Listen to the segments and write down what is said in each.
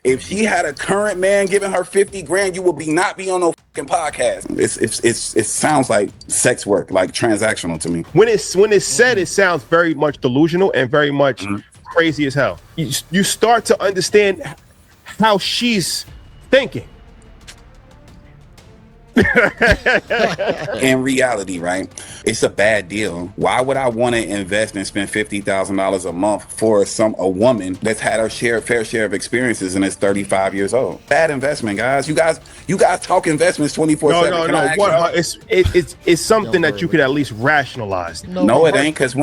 If she had a current man giving her 50 grand, you would not be on no fucking podcast. It sounds like sex work, like transactional to me. When it's said, it sounds very much delusional and very much crazy as hell. You start to understand how she's thinking. In reality, right? It's a bad deal. Why would I want to invest and spend $50,000 a month for a woman that's had her fair share of experiences and is 35 years old? Bad investment, guys. You guys talk investments 24/7. No. It's something that you could at least rationalize. No, it ain't. It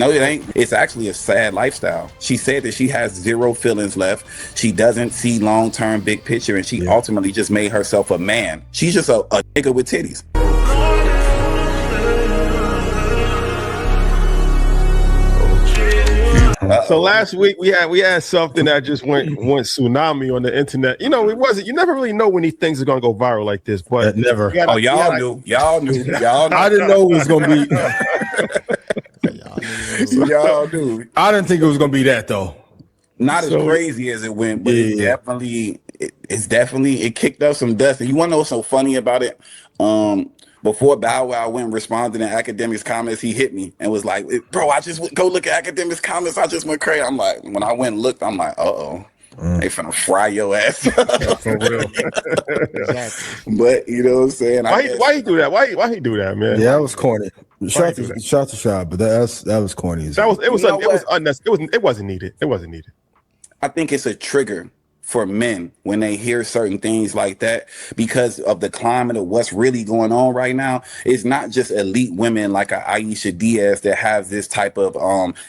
ain't. It's actually a sad lifestyle. She said that she has zero feelings left. She doesn't see long-term big picture, and she ultimately just made herself a man. She's just a nigga with titties. So last week we had something that just went tsunami on the internet. You know, you never really know when these things are gonna go viral like this, but never. Y'all knew. I didn't know it was gonna be. Y'all knew. I didn't think it was gonna be that though. Not as crazy as it went, but it kicked up some dust. And you want to know what's so funny about it? Before Bow Wow went and responded in Academics comments, he hit me and was like, "Bro, I just go look at Academics comments. I just went crazy." I'm like, when I went and looked, I'm like, "Uh-oh, they finna fry your ass." For real. Exactly. But you know what I'm saying? Why he do that? Why he do that, man? Yeah, that was corny. Shot to shot, but that was corny. It wasn't needed. It wasn't needed. I think it's a trigger for men when they hear certain things like that because of the climate of what's really going on right now. It's not just elite women like a Aisha Diaz that have this type of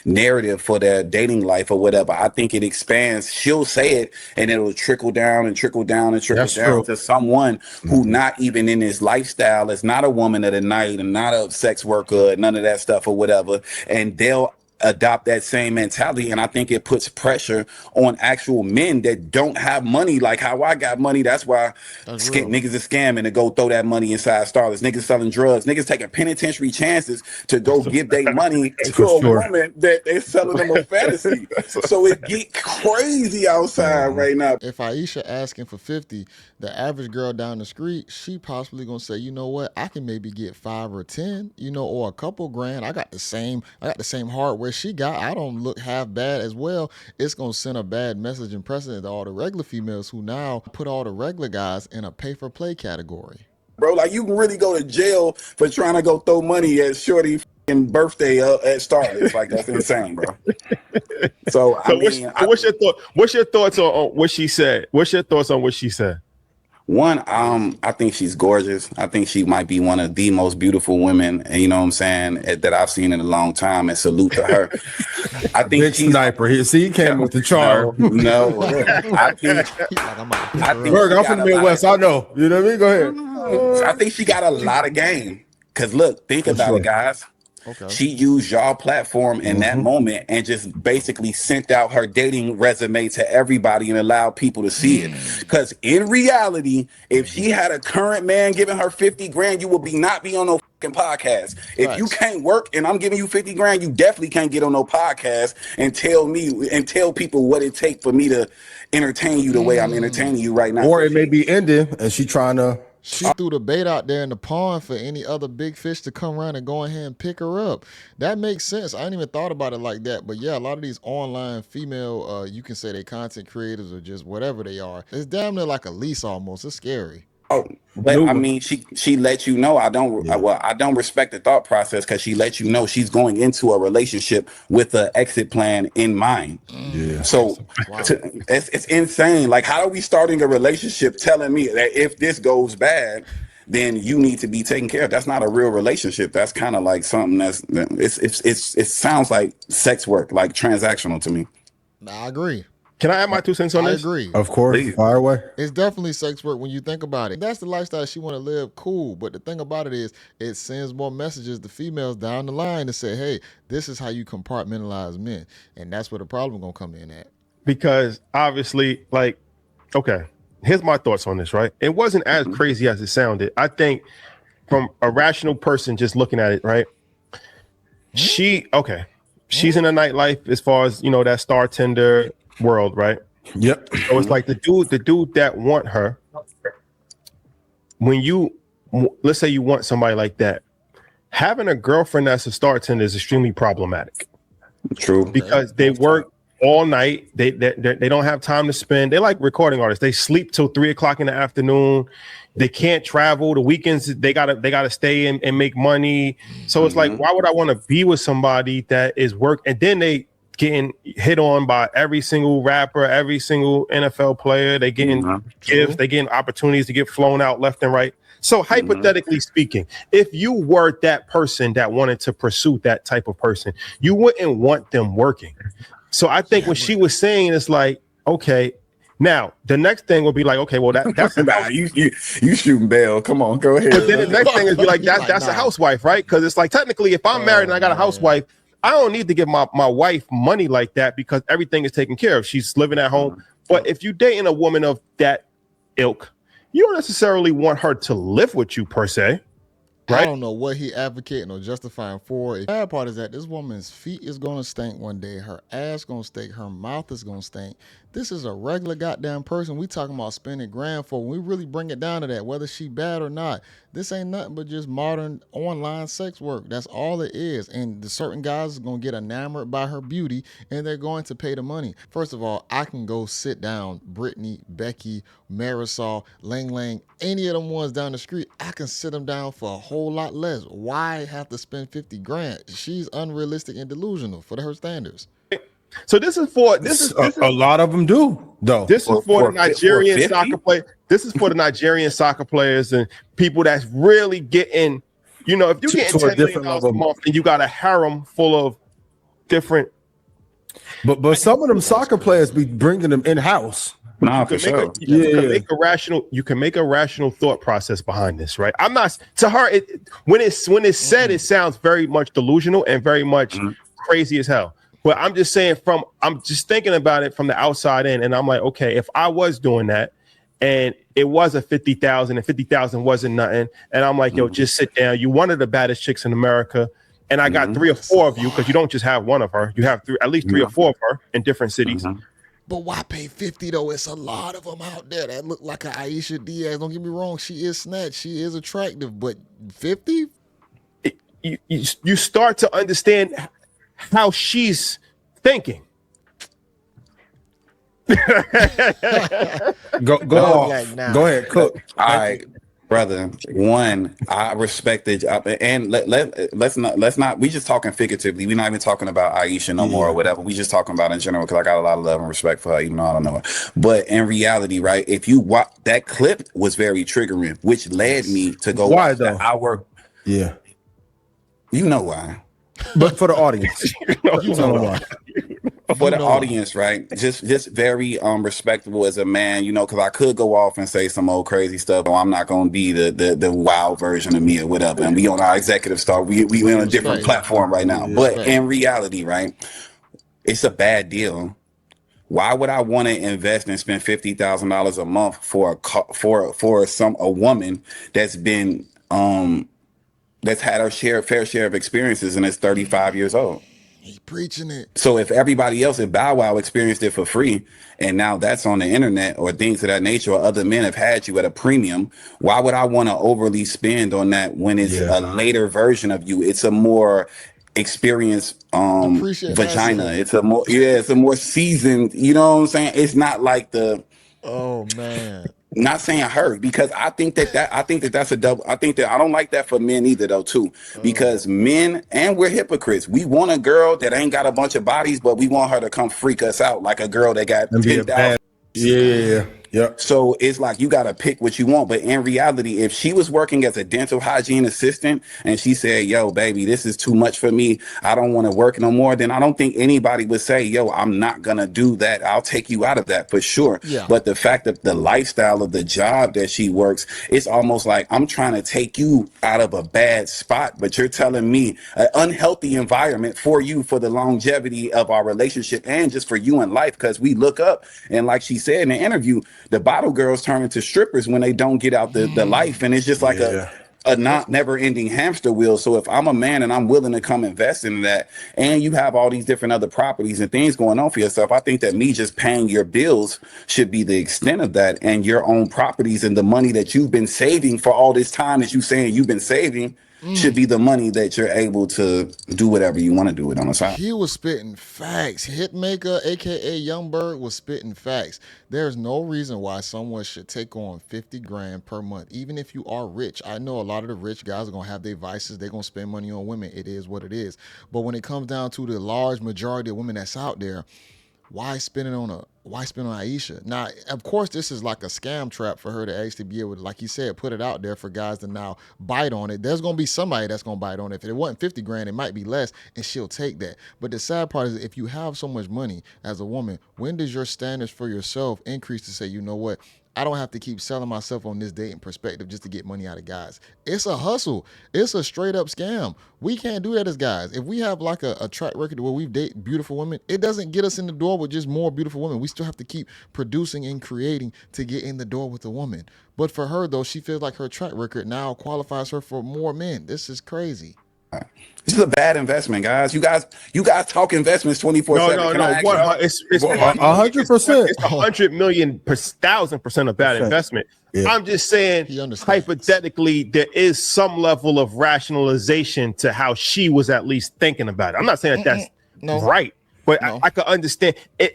narrative for their dating life or whatever. I think it expands. She'll say it and it'll trickle down and trickle down and trickle down to someone who not even in his lifestyle is not a woman of the night and not a sex worker, none of that stuff or whatever. And they'll adopt that same mentality, and I think it puts pressure on actual men that don't have money like how I got money. That's why niggas are scamming to go throw that money inside Starlets. Niggas selling drugs. Niggas taking penitentiary chances to go give their money to a woman that they're selling them a fantasy. So it get crazy outside right now. If Aisha asking for 50, the average girl down the street, she possibly gonna say, you know what, I can maybe get 5 or 10, or a couple grand. I got the same hardware she got. I don't look half bad as well. It's gonna send a bad message and precedent to all the regular females who now put all the regular guys in a pay for play category. Bro, like you can really go to jail for trying to go throw money at shorty birthday at Starlets. Like that's insane, bro. So what's your thoughts on what she said? What's your thoughts on what she said? One, I think she's gorgeous. I think she might be one of the most beautiful women, you know what I'm saying, that I've seen in a long time, and salute to her. I think big sniper here. See, he came with the charm. No. I think Berg, I'm from the Midwest. I know. You know what I mean? Go ahead. I think she got a lot of game. Because look, think about it, guys. Okay. She used y'all platform in that moment and just basically sent out her dating resume to everybody and allowed people to see it. Because in reality, if she had a current man giving her 50 grand, you would not be on no fucking podcast. If you can't work and I'm giving you 50 grand, you definitely can't get on no podcast and tell people what it takes for me to entertain you the way I'm entertaining you right now. Or it may be ending and she trying to. She threw the bait out there in the pond for any other big fish to come around and go ahead and pick her up. That makes sense. I didn't even thought about it like that. But yeah, a lot of these online female, you can say they content creators or just whatever they are. It's damn near like a lease almost. It's scary. Oh, but I mean, she let you know. I don't respect the thought process because she let you know she's going into a relationship with an exit plan in mind. Yeah. So it's insane. Like, how are we starting a relationship telling me that if this goes bad, then you need to be taken care of? That's not a real relationship. That's kind of like something it sounds like sex work, like transactional to me. I agree. Can I add my 2 cents on this? I agree. Of course. Please. Fire away. It's definitely sex work when you think about it. That's the lifestyle she want to live, cool. But the thing about it is it sends more messages to females down the line to say, hey, this is how you compartmentalize men. And that's where the problem going to come in at. Because obviously, like, okay, here's my thoughts on this, right? It wasn't as crazy as it sounded. I think from a rational person just looking at it, right? She's in a nightlife as far as, that star tender world, right? Yep. So it's like the dude that want her. When let's say you want somebody like that, having a girlfriend that's a star attendant is extremely problematic. True. Because they work all night. They don't have time to spend. They're like recording artists. They sleep till 3 o'clock in the afternoon. They can't travel. The weekends they gotta stay and make money. So it's like, why would I want to be with somebody that is work and then they getting hit on by every single rapper, every single NFL player. They getting gifts, they getting opportunities to get flown out left and right. So hypothetically speaking, if you were that person that wanted to pursue that type of person, you wouldn't want them working. So I think what she was saying is like, okay, now the next thing will be like, okay, well that's nah, you shooting bail. Come on, go ahead. But then the next thing is be like that's a housewife, right? Because it's like technically, if I'm married and I got a housewife, I don't need to give my wife money like that because everything is taken care of. She's living at home. But if you're dating a woman of that ilk, you don't necessarily want her to live with you per se. Right? I don't know what he advocating or justifying for. The bad part is that this woman's feet is going to stink one day. Her ass going to stink. Her mouth is going to stink. This is a regular goddamn person. We talking about spending grand for. When we really bring it down to that, whether she bad or not, this ain't nothing but just modern online sex work. That's all it is. And the certain guys are going to get enamored by her beauty and they're going to pay the money. First of all, I can go sit down, Brittany, Becky, Marisol, Lang Lang, any of them ones down the street, I can sit them down for a whole lot less. Why have to spend 50 grand? She's unrealistic and delusional for her standards. So this is a lot of them do though. This is for the Nigerian soccer play. This is for the Nigerian soccer players and people that's really getting, you know, if you're getting $10 million a month and you got a harem full of different. But some of them soccer players be bringing them in house. Nah, for sure. You can make a rational thought process behind this, right? I'm not to her. When it's said, it sounds very much delusional and very much crazy as hell. But I'm just saying I'm just thinking about it from the outside in, and I'm like, okay, if I was doing that and it was a 50,000 and 50,000 wasn't nothing, and I'm like, yo, just sit down. You one of the baddest chicks in America, and I got 3 or 4 of you because you don't just have one of her. You have at least 3 or 4 of her in different cities. But why pay 50 though? It's a lot of them out there that look like an Aisha Diaz. Don't get me wrong, she is snatched, she is attractive, but 50? You start to understand how she's thinking. Go ahead, cook. All right, brother. One, I respect it, and let's not. We just talking figuratively. We're not even talking about Aisha no more or whatever. We just talking about in general because I got a lot of love and respect for her, even though I don't know her. But in reality, right? If you watch that clip, was very triggering, which led me to go. Why though? You know why. But for the audience, you know why. For the audience, right? Just very respectable as a man, you know, because I could go off and say some old crazy stuff. I'm not gonna be the wild version of me or whatever. And we on our executive star. We on a different platform right now. But in reality, right, it's a bad deal. Why would I want to invest and spend $50,000 a month for a woman that's been that's had her fair share of experiences and is 35 years old? He preaching it. So if everybody else at Bow Wow experienced it for free, and now that's on the internet or things of that nature, or other men have had you at a premium, why would I want to overly spend on that when it's a later version of you? It's a more experienced vagina. It's a more seasoned, you know what I'm saying? It's not like oh man. Not saying her, because I think that's a double. I don't like that for men either though too, because men, and we're hypocrites. We want a girl that ain't got a bunch of bodies, but we want her to come freak us out like a girl that got 10,000. Yeah. So it's like you got to pick what you want. But in reality, if she was working as a dental hygiene assistant and she said, yo, baby, this is too much for me, I don't want to work no more, then I don't think anybody would say, yo, I'm not going to do that. I'll take you out of that for sure. Yeah. But the fact that the lifestyle of the job that she works, it's almost like I'm trying to take you out of a bad spot, but you're telling me an unhealthy environment for you, for the longevity of our relationship and just for you in life. Because we look up and like she said in the interview, the bottle girls turn into strippers when they don't get out the life. And it's just like a a not never ending hamster wheel. So if I'm a man and I'm willing to come invest in that, and you have all these different other properties and things going on for yourself, I think that me just paying your bills should be the extent of that, and your own properties and the money that you've been saving for all this time that you saying you've been saving should be the money that you're able to do whatever you want to do with on the side. He was spitting facts. Hitmaker, aka Youngberg, was spitting facts. There's no reason why someone should take on 50 grand per month, even if you are rich. I know a lot of the rich guys are gonna have their vices. They're gonna spend money on women. It is what it is. But when it comes down to the large majority of women that's out there, why spend on Aisha? Now, of course, this is like a scam trap for her to actually be able to, like you said, put it out there for guys to now bite on it. There's gonna be somebody that's gonna bite on it. If it wasn't 50 grand, it might be less, and she'll take that. But the sad part is, if you have so much money as a woman, when does your standards for yourself increase to say, you know what? I don't have to keep selling myself on this dating perspective just to get money out of guys. It's a hustle. It's a straight up scam. We can't do that as guys. If we have like a track record where we date beautiful women, it doesn't get us in the door with just more beautiful women. We still have to keep producing and creating to get in the door with a woman. But for her though, she feels like her track record now qualifies her for more men. This is crazy. This is a bad investment, guys. You guys talk investments 24/7. No. It's 100%. It's 100 million per 1,000% a bad investment. Yeah. I'm just saying, hypothetically, there is some level of rationalization to how she was at least thinking about it. I'm not saying that that's right, but I could understand it.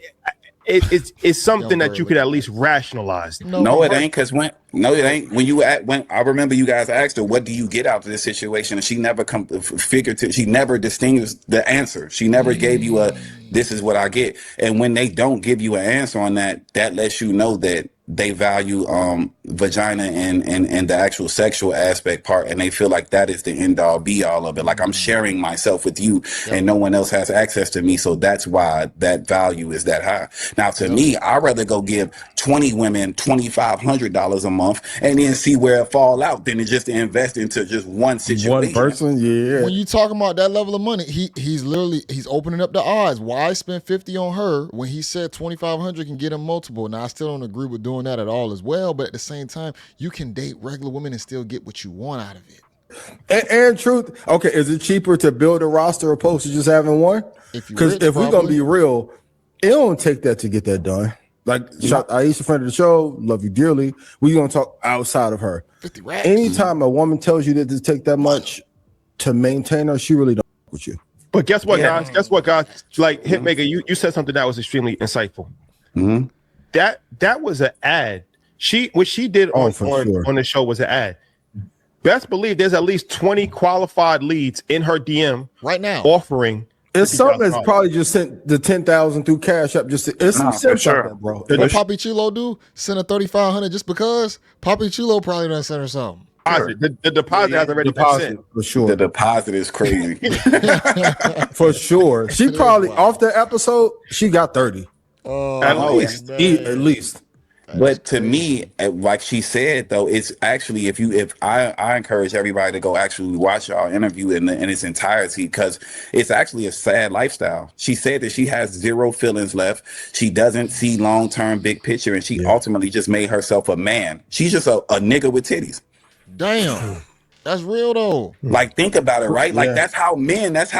It's something that you could at least rationalize. No, it ain't. Because when I remember you guys asked her, what do you get out of this situation? And she never she never distinguished the answer. She never gave you this is what I get. And when they don't give you an answer on that, that lets you know that they value vagina and the actual sexual aspect part, and they feel like that is the end all be all of it. Like, I'm sharing myself with you and no one else has access to me, so that's why that value is that high. Now to me, I'd rather go give 20 women $2,500 a month and then see where it fall out than to just invest into just one situation. One person. Yeah. When you talking about that level of money, he's opening up the odds. Why spend 50 on her when he said 2,500 can get him multiple? Now I still don't agree with doing that at all as well, but at the same time, you can date regular women and still get what you want out of it. And truth, okay, is it cheaper to build a roster opposed to just having one? Because if we're gonna be real, it don't take that to get that done. Like Aisha, friend of the show, love you dearly. We're gonna talk outside of her. 50 racks. Anytime a woman tells you that it take that much to maintain her, she really don't with you. But guess what, guys? Like Hitmaker, you said something that was extremely insightful. Mm-hmm. That was an ad. What she did on the show was an ad. Best believe there's at least 20 qualified leads in her DM right now offering. It's something that's probably just sent the 10,000 through Cashapp. It's some sense out there, bro. Did Papi Chulo do send her 3,500 just because? Papi Chulo probably done sent her something. Sure. The deposit has already been sent. For sure. The deposit is crazy. For sure. She probably off that episode, she got 30. At least. At least. But to me, like she said, though, it's actually if I encourage everybody to go actually watch our interview in its entirety, because it's actually a sad lifestyle. She said that she has zero feelings left. She doesn't see long-term big picture, and she ultimately just made herself a man. She's just a nigga with titties. Damn. That's real though. Like, think about it, right? Like, that's how men, that's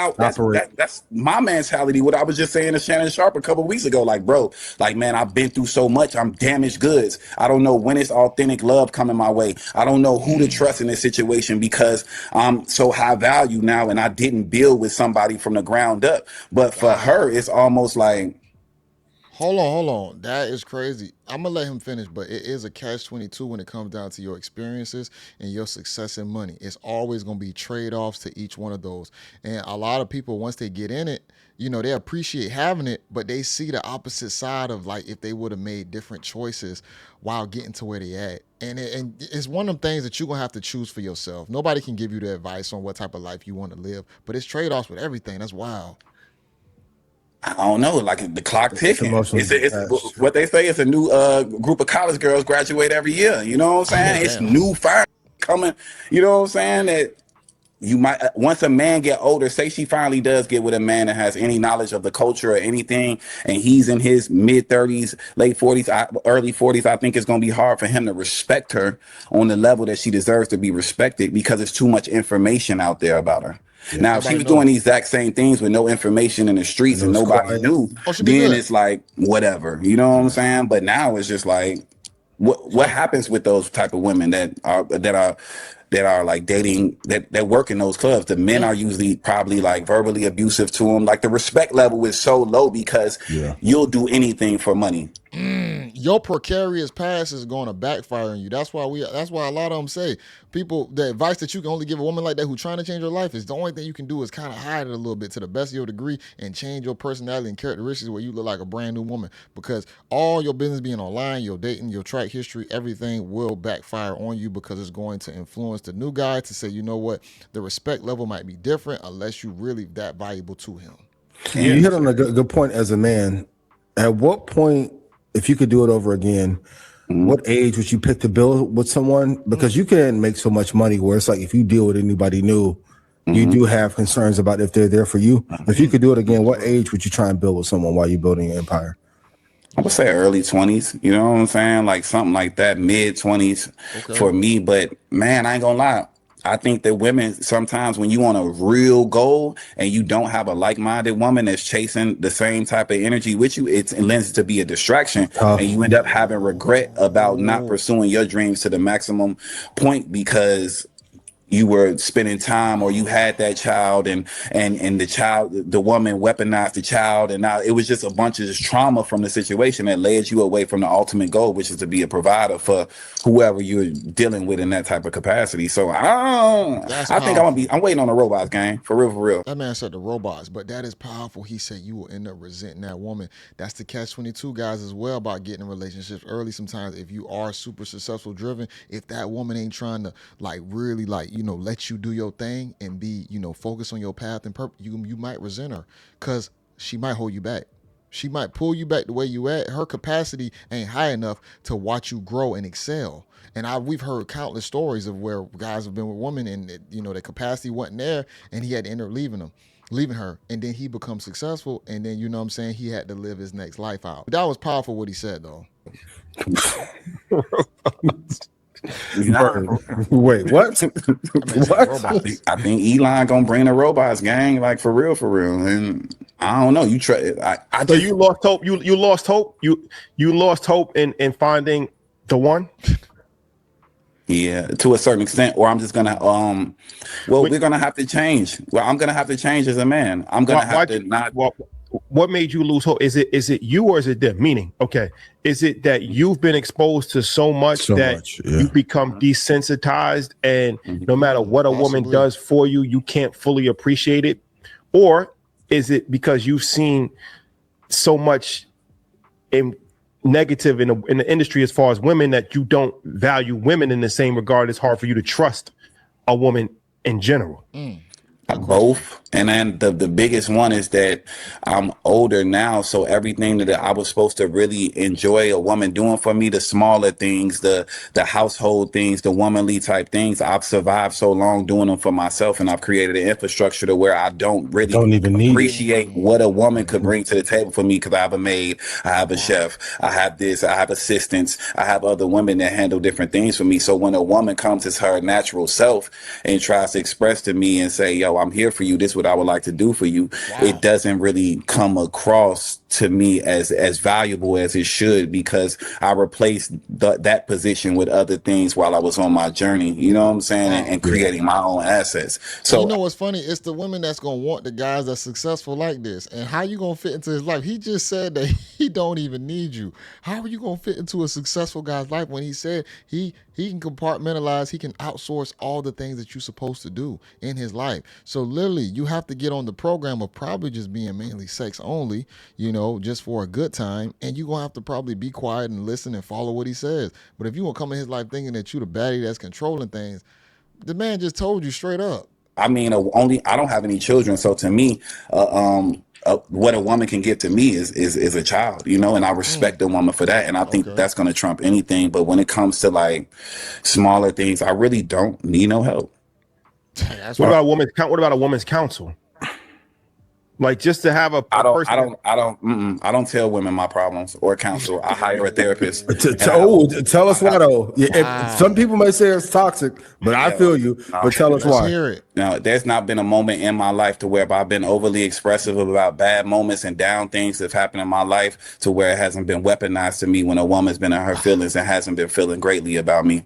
my mentality. What I was just saying to Shannon Sharp a couple weeks ago, like, bro, like, man, I've been through so much. I'm damaged goods. I don't know when it's authentic love coming my way. I don't know who to trust in this situation because I'm so high value now and I didn't build with somebody from the ground up. But for her, it's almost like, Hold on. That is crazy. I'm going to let him finish, but it is a catch-22 when it comes down to your experiences and your success and money. It's always going to be trade-offs to each one of those. And a lot of people, once they get in it, you know, they appreciate having it, but they see the opposite side of, like, if they would have made different choices while getting to where they at. And it's one of them things that you're going to have to choose for yourself. Nobody can give you the advice on what type of life you want to live, but it's trade-offs with everything. That's wild. I don't know, like the clock ticking. It's what they say. It's a new group of college girls graduate every year. You know what I'm saying? It's new fire coming. You know what I'm saying? That you might once a man get older, say she finally does get with a man that has any knowledge of the culture or anything, and he's in his mid 30s, late 40s, early 40s, I think it's going to be hard for him to respect her on the level that she deserves to be respected, because there's too much information out there about her. Yeah. Now, if she was doing the exact same things with no information in the streets and nobody knew, then it's like whatever, you know what I'm saying? But now it's just like, what happens with those type of women that are like dating, that work in those clubs? The men are usually probably like verbally abusive to them. Like the respect level is so low because you'll do anything for money. Your precarious past is going to backfire on you. That's why a lot of them say, people, the advice that you can only give a woman like that who's trying to change her life is the only thing you can do is kind of hide it a little bit to the best of your degree and change your personality and characteristics where you look like a brand new woman, because all your business being online, your dating, your track history, everything will backfire on you, because it's going to influence the new guy to say, you know what, the respect level might be different unless you really that valuable to him. You hit on a good point as a man. At what point, if you could do it over again, what age would you pick to build with someone? Because you can make so much money where it's like if you deal with anybody new, you do have concerns about if they're there for you. If you could do it again, what age would you try and build with someone while you're building your empire? I would say early 20s, you know what I'm saying? Like something like that, mid 20s for me. But man, I ain't gonna lie. I think that women, sometimes when you want a real goal and you don't have a like-minded woman that's chasing the same type of energy with you, it lends to be a distraction, and you end up having regret about not pursuing your dreams to the maximum point because you were spending time, or you had that child, and the woman weaponized the child, and now it was just a bunch of just trauma from the situation that led you away from the ultimate goal, which is to be a provider for whoever you're dealing with in that type of capacity. So I think I'm waiting on the robots, gang, for real. That man said the robots, but that is powerful. He said you will end up resenting that woman. That's the catch-22, guys, as well, about getting in relationships early. Sometimes if you are super successful driven, if that woman ain't trying to really let you do your thing and be, focus on your path and purpose, you might resent her, because she might hold you back. She might pull you back the way you at. Her capacity ain't high enough to watch you grow and excel. And we've heard countless stories of where guys have been with women and the capacity wasn't there, and he had to end up leaving her, and then he becomes successful, and then he had to live his next life out. That was powerful what he said though. Wait, what? I think Elon gonna bring the robots, gang, like for real, and I don't know. You try. So you lost hope. You lost hope. You lost hope in finding the one. Yeah, to a certain extent. Or I'm just gonna we're gonna have to change. Well, I'm gonna have to change as a man. I'm gonna have to not. What made you lose hope? Is it you, or is it them? Meaning, okay, is it that you've been exposed to so much you become desensitized, and no matter what a woman does for you, you can't fully appreciate it? Or is it because you've seen so much in negative in the industry as far as women that you don't value women in the same regard? It's hard for you to trust a woman in general. Both. And then the biggest one is that I'm older now, so everything that I was supposed to really enjoy a woman doing for me, the smaller things, the household things, the womanly type things, I've survived so long doing them for myself, and I've created an infrastructure to where I don't even appreciate what a woman could bring to the table for me, because I have a maid, I have a chef, I have this, I have assistants, I have other women that handle different things for me. So when a woman comes as her natural self and tries to express to me and say, yo, I'm here for you, this is what I would like to do for you, it doesn't really come across to me as valuable as it should, because I replaced that position with other things while I was on my journey, you know what I'm saying, and creating my own assets. So you know what's funny? It's the women that's gonna want the guys that's successful like this. And how you gonna fit into his life? He just said that he don't even need you. How are you gonna fit into a successful guy's life when he said he can compartmentalize, he can outsource all the things that you're supposed to do in his life? So literally, you have to get on the program of probably just being mainly sex only, just for a good time, and you're gonna have to probably be quiet and listen and follow what he says. But if you want to come in his life thinking that you the baddie that's controlling things, the man just told you straight up. I mean, I don't have any children, so to me, what a woman can give to me is a child, and I respect a woman for that, and I think that's going to trump anything. But when it comes to like smaller things, I really don't need no help. What about a woman's counsel? Like just to have I don't tell women my problems or counsel. I hire a therapist. Tell us why though. Some people may say it's toxic, but I feel you. But tell us why. Hear it. Now, there's not been a moment in my life to where I've been overly expressive about bad moments and down things that have happened in my life to where it hasn't been weaponized to me when a woman's been in her feelings and hasn't been feeling greatly about me.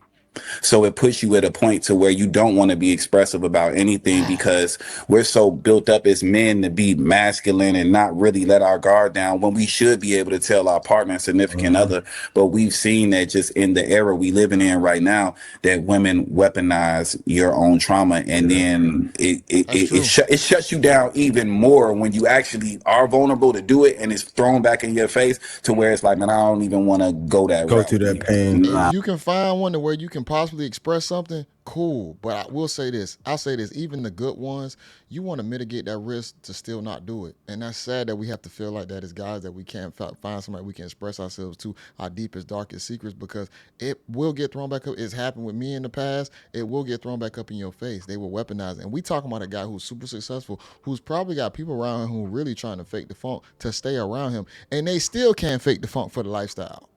So it puts you at a point to where you don't want to be expressive about anything because we're so built up as men to be masculine and not really let our guard down when we should be able to tell our partner and significant other. But we've seen that just in the era we living in right now, that women weaponize your own trauma, and then it shuts you down even more when you actually are vulnerable to do it, and it's thrown back in your face to where it's like, man, I don't even want to go through that pain. If you can find one to where you can possibly express something, cool. But I will say this. I'll say this. Even the good ones, you want to mitigate that risk to still not do it. And that's sad that we have to feel like that as guys, that we can't find somebody we can express ourselves to, our deepest, darkest secrets, because it will get thrown back up. It's happened with me in the past. It will get thrown back up in your face. They will weaponize it. And we talking about a guy who's super successful, who's probably got people around him who are really trying to fake the funk to stay around him. And they still can't fake the funk for the lifestyle.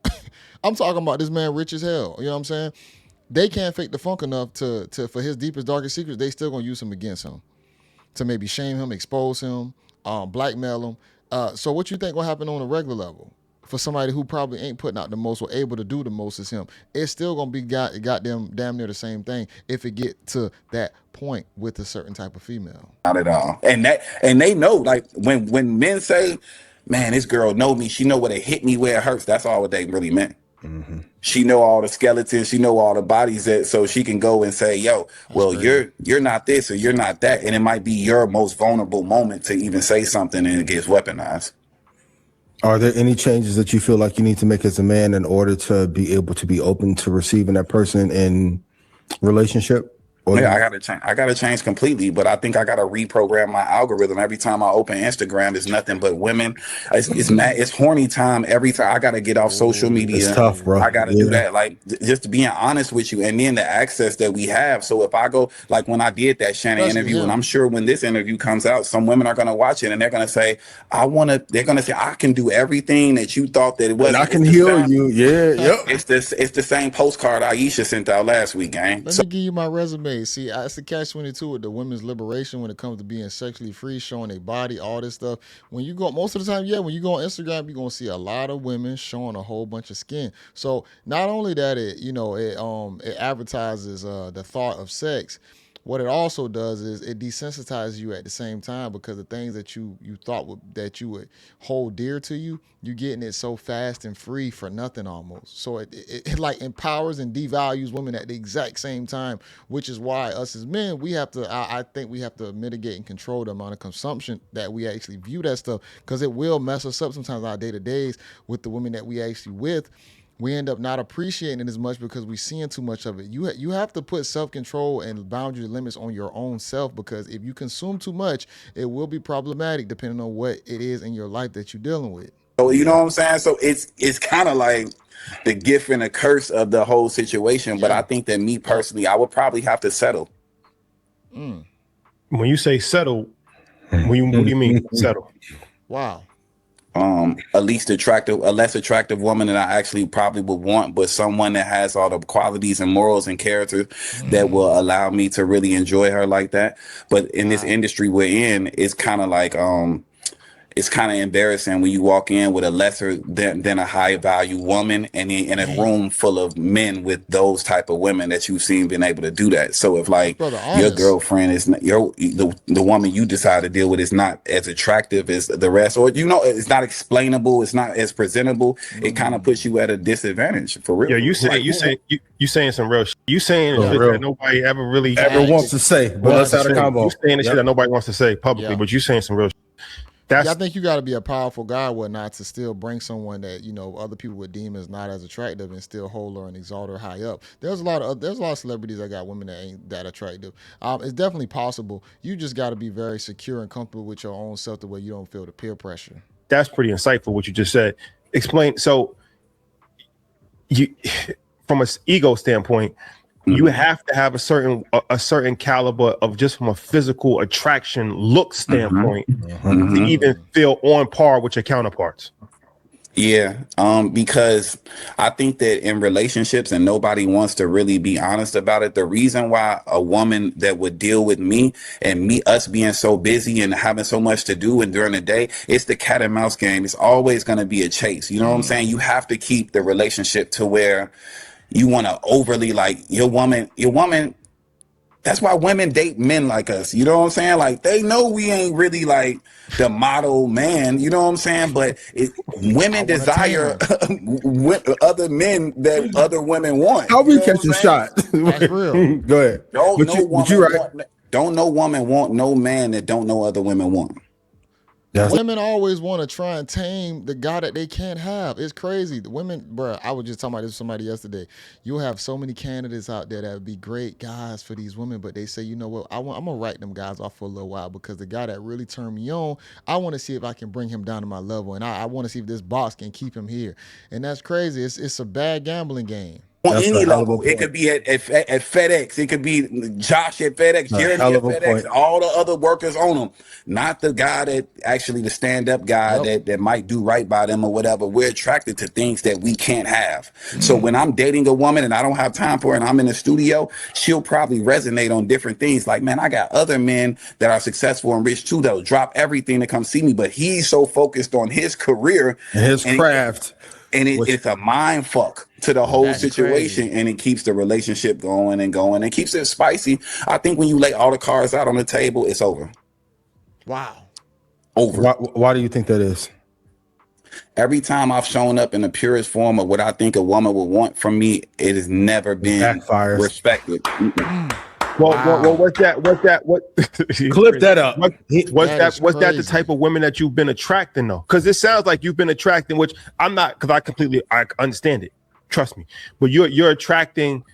I'm talking about this man rich as hell. You know what I'm saying? They can't fake the funk enough to for his deepest, darkest secrets. They still gonna use him against him, to maybe shame him, expose him, blackmail him. So what you think will happen on a regular level for somebody who probably ain't putting out the most or able to do the most as him? It's still gonna be goddamn damn near the same thing if it get to that point with a certain type of female. Not at all. And they know, like when men say, man, this girl know me, she know where to hit me where it hurts. That's all what they really meant. Mm-hmm. She know all the skeletons, she know all the bodies, that so she can go and say, yo, well, you're not this or you're not that, and it might be your most vulnerable moment to even say something, and it gets weaponized. Are there any changes that you feel like you need to make as a man in order to be able to be open to receiving that person in relationship? Yeah, I gotta change completely, but I think I gotta reprogram my algorithm. Every time I open Instagram, it's nothing but women. It's horny time every time. I gotta get off social media. It's tough, bro. I gotta do that. Like, just being honest with you, and then the access that we have. So if I go, like when I did that Shannon interview, and I'm sure when this interview comes out, some women are gonna watch it and they're gonna say, they're gonna say, I can do everything that you thought that it was. And I can heal you. Yeah, yep. It's the same postcard Aisha sent out last week, gang. Let me give you my resume. See, it's the catch-22 with the women's liberation when it comes to being sexually free, showing their body, all this stuff. When you go, most of the time, when you go on Instagram, you're gonna see a lot of women showing a whole bunch of skin. So not only that, it advertises the thought of sex. What it also does is it desensitizes you at the same time, because the things that you thought that you would hold dear to you, you're getting it so fast and free for nothing almost. So it like empowers and devalues women at the exact same time, which is why us as men, we have to, I think we have to mitigate and control the amount of consumption that we actually view that stuff, because it will mess us up sometimes our day-to-days with the women that we actually with. We end up not appreciating it as much because we're seeing too much of it. You have to put self-control and boundary limits on your own self, because if you consume too much, it will be problematic depending on what it is in your life that you're dealing with. So you know what I'm saying? So it's kind of like the gift and the curse of the whole situation. But I think that me personally, I would probably have to settle. When you say settle, what do you mean settle? Wow. A less attractive woman that I actually probably would want, but someone that has all the qualities and morals and character that will allow me to really enjoy her like that. But in this industry we're in, it's kind of like it's kind of embarrassing when you walk in with a lesser than a high value woman, and in a room full of men with those type of women that you've seen been able to do that. So if like your girlfriend is not, the woman you decide to deal with is not as attractive as the rest, or it's not explainable, it's not as presentable, it kind of puts you at a disadvantage for real. Yeah, you saying some real shit. You saying shit that nobody ever wants to say, but let's have a combo. You saying the shit that nobody wants to say publicly, but you saying some real shit. I think you got to be a powerful guy or whatnot to still bring someone that other people would deem as not as attractive and still hold her and exalt her high up. There's a lot of celebrities that got women that ain't that attractive. It's definitely possible. You just got to be very secure and comfortable with your own self, the way you don't feel the peer pressure. That's pretty insightful what you just said. Explain. So, you, from an ego standpoint, you have to have a certain caliber of just from a physical attraction look standpoint to even feel on par with your counterparts. Yeah, because I think that in relationships, and nobody wants to really be honest about it, the reason why a woman that would deal with me and us being so busy and having so much to do and during the day, it's the cat and mouse game. It's always going to be a chase. You know what I'm saying? You have to keep the relationship to where you want to overly like your woman. That's why women date men like us. You know what I'm saying? Like, they know we ain't really like the model man. You know what I'm saying? But women desire other men that other women want. How we catch a shot? That's real. Go ahead. Don't no woman want no man that don't know other women want. Women always want to try and tame the guy that they can't have. It's crazy. The women, bro, I was just talking about this with somebody yesterday. You'll have so many candidates out there that would be great guys for these women, but they say, you know what, I'm going to write them guys off for a little while because the guy that really turned me on, I want to see if I can bring him down to my level, and I want to see if this box can keep him here. And that's crazy. It's a bad gambling game. On any level, it could be at FedEx, it could be Josh at FedEx, Jeremy at FedEx, all the other workers on them. Not the guy that actually the stand-up guy that might do right by them or whatever. We're attracted to things that we can't have. So when I'm dating a woman and I don't have time for her and I'm in the studio, she'll probably resonate on different things. Like, man, I got other men that are successful and rich too that'll drop everything to come see me, but he's so focused on his career and his craft. And it's a mind fuck to the whole situation, crazy. And it keeps the relationship going and going and keeps it spicy. I think when you lay all the cards out on the table, it's over. Wow. Over. Why do you think that is? Every time I've shown up in the purest form of what I think a woman would want from me, it has never been respected. Well, what's that? Clip that up. What's that the type of women that you've been attracting though? Because it sounds like you've been attracting, which I'm not, because I understand it. Trust me. But you're attracting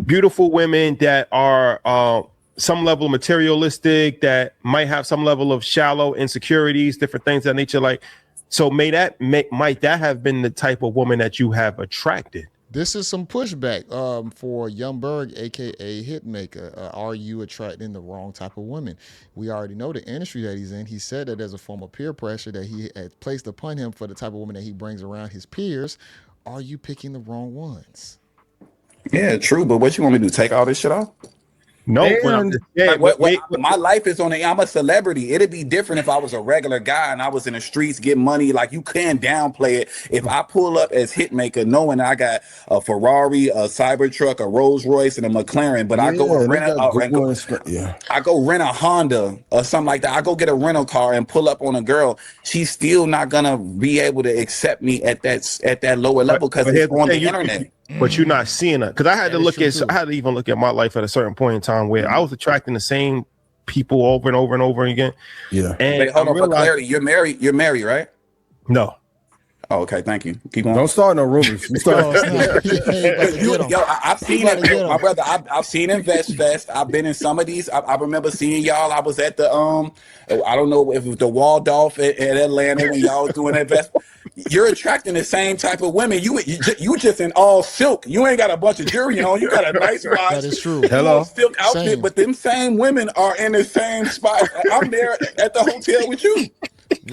beautiful women that are some level of materialistic, that might have some level of shallow insecurities, different things of that nature. Like, so might that have been the type of woman that you have attracted? This is some pushback for Young Berg, aka Hitmaker. Are you attracting the wrong type of women? We already know the industry that he's in. He said that there's a form of peer pressure that he had placed upon him for the type of woman that he brings around his peers. Are you picking the wrong ones? Yeah, true. But what you want me to do? Take all this shit off? No, my life is on I'm a celebrity. It'd be different if I was a regular guy and I was in the streets getting money. Like, you can't downplay it. If I pull up as Hitmaker, knowing I got a Ferrari, a Cybertruck, a Rolls Royce, and a McLaren, but I go rent a Honda or something like that. I go get a rental car and pull up on a girl. She's still not gonna be able to accept me at that lower level because it's on the internet. But you're not seeing it, because I had to even look at my life at a certain point in time where I was attracting the same people over and over and over again. Yeah. And wait, hold on, for clarity, you're married, right? No. Oh, okay, thank you. Keep on. Don't start no rumors. I've seen it, my brother. I've seen Invest Fest. I've been in some of these. I remember seeing y'all. I was at the I don't know if it was the Waldorf at Atlanta when y'all was doing Invest. You're attracting the same type of women. You just in all silk. You ain't got a bunch of jewelry on. You got a nice watch. That is true. Hello, silk outfit, but them same women are in the same spot. I'm there at the hotel with you.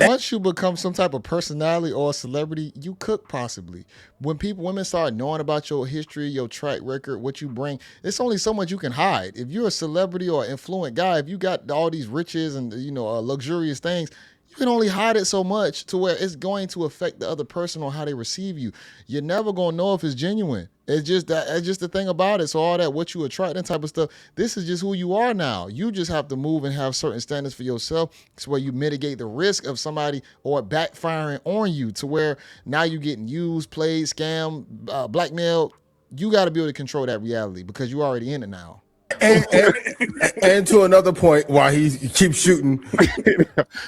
Once you become some type of personality or a celebrity, you cook possibly. When women start knowing about your history, your track record, what you bring, it's only so much you can hide. If you're a celebrity or influent guy, if you got all these riches and luxurious things, you can only hide it so much to where it's going to affect the other person on how they receive you. You're never gonna know if it's genuine. It's just the thing about it. So all that what you attract and type of stuff, this is just who you are now. You just have to move and have certain standards for yourself, so where you mitigate the risk of somebody or backfiring on you to where now you're getting used, played, scammed, blackmailed. You got to be able to control that reality because you're already in it now. And to another point, while he keeps shooting.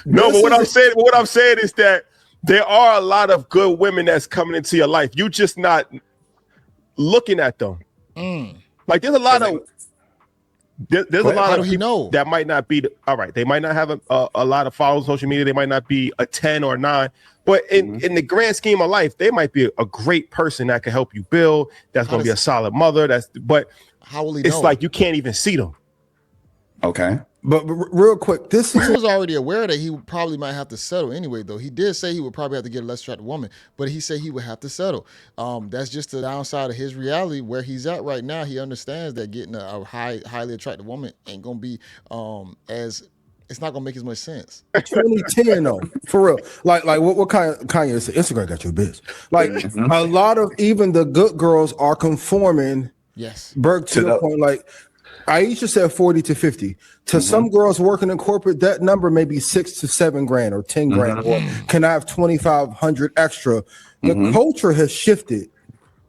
No, but what I'm saying is that there are a lot of good women that's coming into your life. You just not looking at them. Like, there's a lot of There's a lot How of do he people know? that might not be all right. They might not have a lot of followers on social media. They might not be a 10 or 9, but in the grand scheme of life, they might be a great person that can help you build. That's going to be a solid mother. But how will he it's know? like you can't even see them. Okay. But real quick, this He is was already aware that he probably might have to settle anyway, though. He did say he would probably have to get a less attractive woman, but he said he would have to settle. That's just the downside of his reality where he's at right now. He understands that getting a highly attractive woman ain't gonna be as it's not gonna make as much sense. 2010 though, for real. Like what Kanye said, Instagram got your bitch. Like a lot of even the good girls are conforming. Yes. Berg, to your point, like Aisha said 40 to 50. To some girls working in corporate, that number may be 6 to 7 grand or 10 grand, or can I have 2,500 extra? The culture has shifted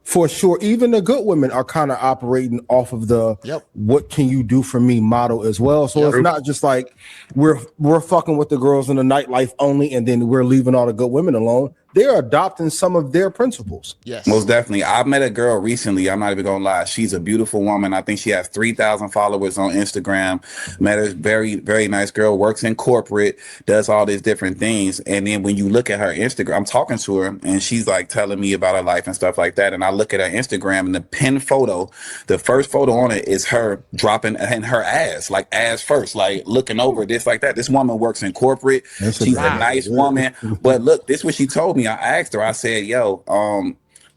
for sure. Even the good women are kind of operating off of the what can you do for me model as well. So it's not just like we're fucking with the girls in the nightlife only and then we're leaving all the good women alone. They're adopting some of their principles. Yes. Most definitely. I met a girl recently. I'm not even gonna lie. She's a beautiful woman. I think she has 3,000 followers on Instagram. Met her, very, very nice girl, works in corporate, does all these different things. And then when you look at her Instagram, I'm talking to her and she's like telling me about her life and stuff like that. And I look at her Instagram and the pinned photo, the first photo on it is her dropping in her ass, like ass first, like looking over this like that. This woman works in corporate. She's a nice woman. But look, this is what she told me. I asked her, I said, yo,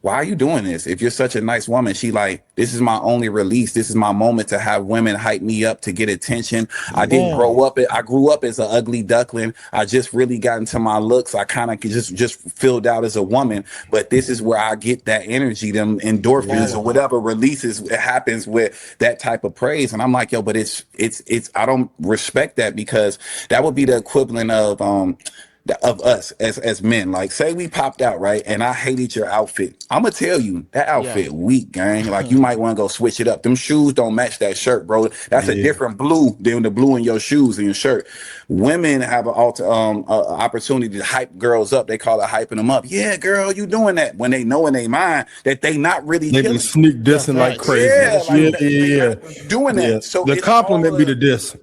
why are you doing this? If you're such a nice woman, she like, this is my only release. This is my moment to have women hype me up to get attention. I didn't grow up. I grew up as an ugly duckling. I just really got into my looks. I kind of just filled out as a woman, but this is where I get that energy, them endorphins or whatever releases it happens with that type of praise. And I'm like, yo, but it's, I don't respect that because that would be the equivalent of us as men. Like say we popped out, right, and I hated your outfit. I'm gonna tell you that outfit weak, gang. Like you might want to go switch it up. Them shoes don't match that shirt, bro. That's a different blue than the blue in your shoes and your shirt. Women have an opportunity to hype girls up. They call it hyping them up. Yeah, girl, you doing that when they know in their mind that they not really They can sneak dissing like crazy. Doing that. So the compliment be the diss.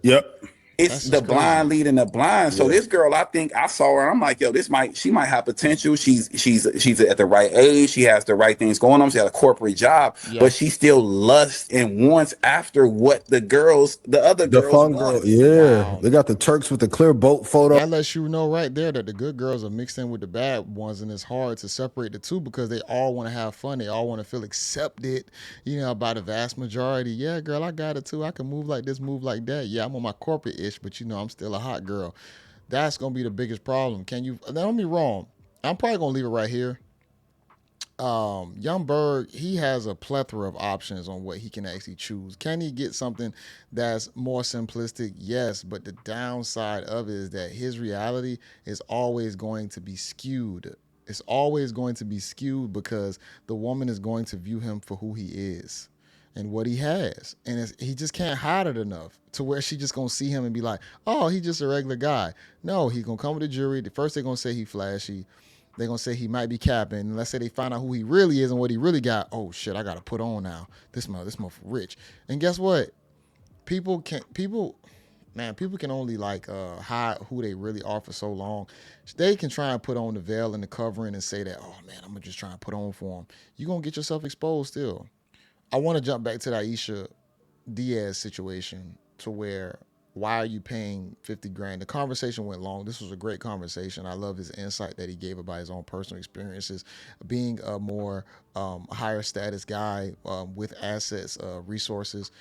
It's the blind leading the blind. So this girl, I think I saw her. I'm like, yo, she might have potential. She's at the right age. She has the right things going on. She has a corporate job, but she still lusts and wants after what the other girls fun want. Girl. They got the Turks with the clear boat photo. That lets you know right there that the good girls are mixed in with the bad ones, and it's hard to separate the two because they all want to have fun. They all want to feel accepted, by the vast majority. Yeah, girl, I got it too. I can move like this, move like that. Yeah, I'm on my corporate but I'm still a hot girl. That's gonna be the biggest problem. Don't get me wrong, I'm probably gonna leave it right here. Young Berg, he has a plethora of options on what he can actually choose. Can he get something that's more simplistic? Yes, but the downside of it is that his reality is always going to be skewed. It's always going to be skewed because the woman is going to view him for who he is and what he has. And he just can't hide it enough to where she just gonna see him and be like, oh, he's just a regular guy. No, he's gonna come with the jury. First they're gonna say he flashy. They're gonna say he might be capping. And let's say they find out who he really is and what he really got. Oh shit, I gotta put on now. This motherfucker rich. And guess what? People can only hide who they really are for so long. They can try and put on the veil and the covering and say that, oh man, I'm gonna just try and put on for him. You're gonna get yourself exposed still. I want to jump back to the Aisha Diaz situation to where why are you paying 50 grand? The conversation went long. This was a great conversation. I love his insight that he gave about his own personal experiences, being a more higher status guy with assets, resources.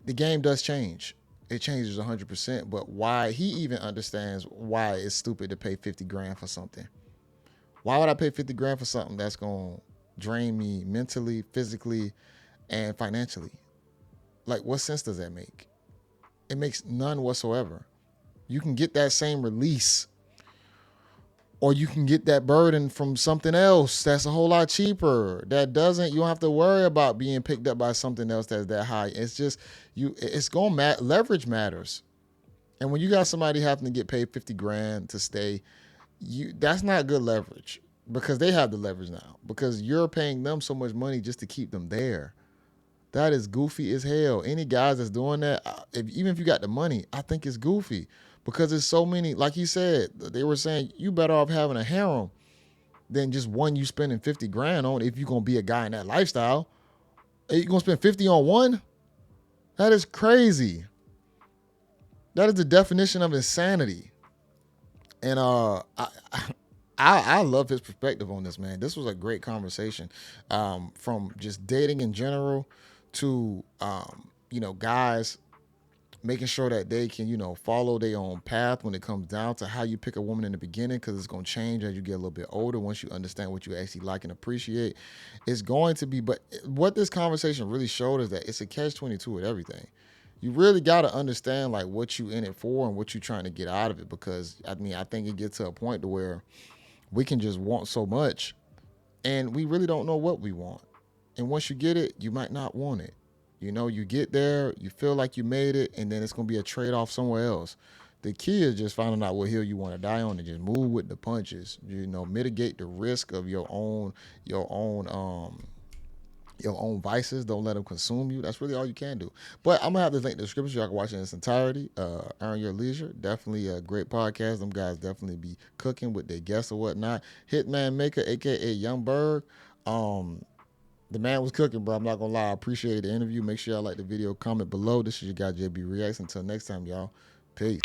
The game does change. It changes 100%, but why he even understands why it's stupid to pay 50 grand for something. Why would I pay 50 grand for something that's going to drain me mentally, physically, and financially? Like, what sense does that make? It makes none whatsoever. You can get that same release, or you can get that burden from something else that's a whole lot cheaper. You don't have to worry about being picked up by something else that's that high. It's just leverage matters. And when you got somebody having to get paid 50 grand to stay, that's not good leverage because they have the leverage now because you're paying them so much money just to keep them there. That is goofy as hell. Any guys that's doing that, even if you got the money, I think it's goofy because there's so many. Like he said, they were saying you better off having a harem than just one you spending 50 grand on if you're gonna be a guy in that lifestyle. Are you gonna spend 50 on one? That is crazy. That is the definition of insanity. And I love his perspective on this, man. This was a great conversation, from just dating in general to guys making sure that they can follow their own path when it comes down to how you pick a woman in the beginning, because it's going to change as you get a little bit older. Once you understand what you actually like and appreciate, it's going to be. But what this conversation really showed is that it's a catch-22 with everything. You really got to understand like what you in it for and what you're trying to get out of it, because I think it gets to a point to where we can just want so much and we really don't know what we want. And once you get it, you might not want it. You get there, you feel like you made it, and then it's going to be a trade-off somewhere else. The key is just finding out what hill you want to die on and just move with the punches. Mitigate the risk of your own vices. Don't let them consume you. That's really all you can do. But I'm gonna have this link in the description. Y'all can watch it in its entirety. Earn Your Leisure. Definitely a great podcast. Them guys definitely be cooking with their guests or whatnot. Hitman Maker, aka Young Berg. The man was cooking, bro. I'm not gonna lie. I appreciate the interview. Make sure y'all like the video, comment below. This is your guy JayBReacts. Until next time, y'all. Peace.